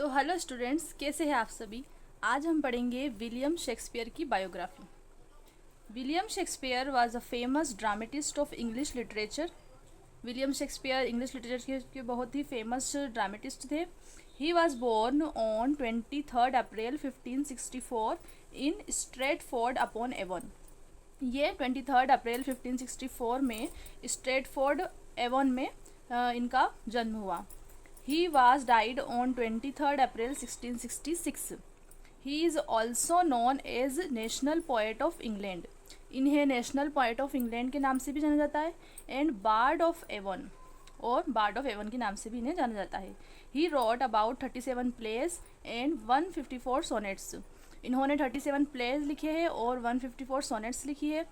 Hello students, कैसे हैं आप सभी। आज हम पढ़ेंगे विलियम शेक्सपियर की biography. William Shakespeare was a famous dramatist of English literature. William Shakespeare English literature के बहुत ही फेमस ड्रामेटिस्ट थे। He was born on 23 April 1564 in Stratford upon Avon. ये 23 अप्रैल 1564 में स्ट्रेटफोर्ड एवन में इनका जन्म हुआ। He was died on 23 April 1666. He is also known as National Poet of England. इन्हें नेशनल पोएट ऑफ इंग्लैंड के नाम से भी जाना जाता है एंड बार्ड ऑफ एवन, और बार्ड ऑफ एवन के नाम से भी इन्हें जाना जाता है। He wrote about 37 place and 154 sonnets. इन्होंने 37 प्लेज लिखे हैं और 154 सोनेट्स लिखी है।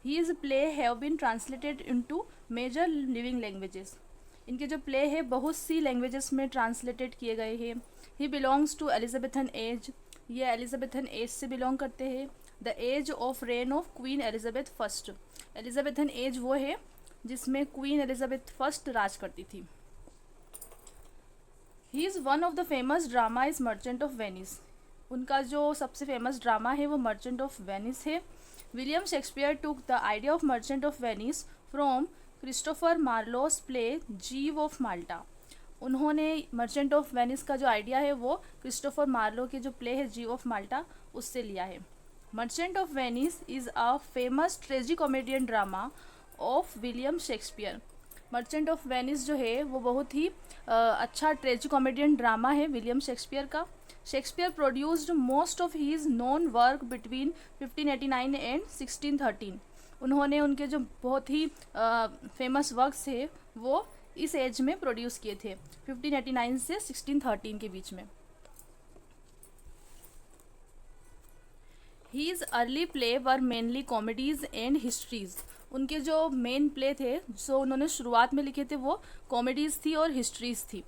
His play have been translated into major living languages. इनके जो प्ले है बहुत सी लैंग्वेजेस में ट्रांसलेटेड किए गए हैं। He belongs to Elizabethan age. ये एलिजाबेथन एज से बिलोंग करते हैं। The age of reign of Queen Elizabeth first. Elizabethan age वो है जिसमें क्वीन एलिजाबेथ फर्स्ट राज करती थी। He is one of the famous drama is Merchant of Venice. उनका जो सबसे फेमस ड्रामा है वो मर्चेंट ऑफ वेनिस है। William Shakespeare took the idea of Merchant of Venice from Christopher Marlowe's play जीव ऑफ माल्टा। उन्होंने मर्चेंट ऑफ वेनिस का जो आइडिया है वो क्रिस्टोफर मार्लो के जो प्ले है जीव ऑफ माल्टा उससे लिया है। Merchant of Venice is a famous tragicomedian drama of William Shakespeare. Merchant of Venice जो है वो बहुत ही अच्छा ट्रेजिकॉमेडियन ड्रामा है विलियम शेक्सपियर का। Shakespeare produced most of his known work between 1589 and 1613। उन्होंने उनके जो बहुत ही फेमस वर्क्स है वो इस एज में प्रोड्यूस किए थे, 1589 से 1613 के बीच में। His early play were mainly comedies and histories. उनके जो मेन प्ले थे जो उन्होंने शुरुआत में लिखे थे वो कॉमेडीज थी और हिस्ट्रीज थी।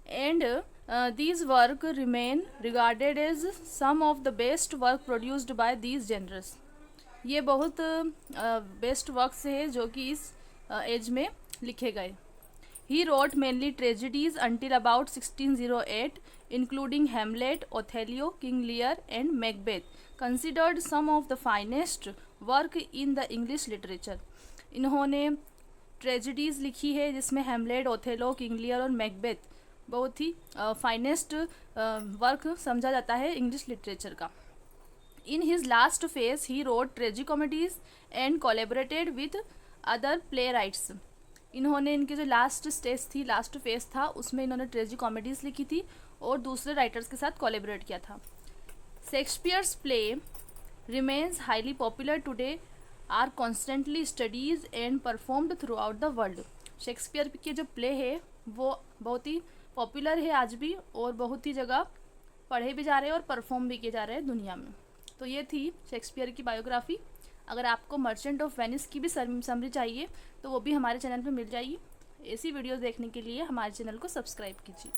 And these work remain regarded as some of the best work produced by these genres. ये बहुत बेस्ट वर्क्स है जो कि इस एज में लिखे गए। He wrote mainly tragedies until about 1608 including Hamlet, Othello, King Lear and Macbeth, considered some of the finest work in the English literature. इन्होंने ट्रेजिडीज़ लिखी है जिसमें हेमलेट, ओथेलो, किंग लियर और मैकबेथ बहुत ही फाइनेस्ट वर्क समझा जाता है इंग्लिश लिटरेचर का। In his last phase, he wrote tragicomedies and collaborated with other playwrights. इन्होंने इनके जो लास्ट स्टेज थी, लास्ट फेज था, उसमें इन्होंने ट्रेजिकॉमेडीज लिखी थी और दूसरे राइटर्स के साथ कोलेबरेट किया था। Shakespeare's play remains highly popular today, are constantly studies and performed throughout the world. Shakespeare के जो प्ले है वो बहुत ही पॉपुलर है आज भी और बहुत ही जगह पढ़े भी जा रहे हैं और परफॉर्म भी किए जा रहे हैं दुनिया में। तो ये थी शेक्सपियर की बायोग्राफी। अगर आपको मर्चेंट ऑफ वेनिस की भी समरी चाहिए तो वो भी हमारे चैनल पे मिल जाएगी। ऐसी वीडियोस देखने के लिए हमारे चैनल को सब्सक्राइब कीजिए।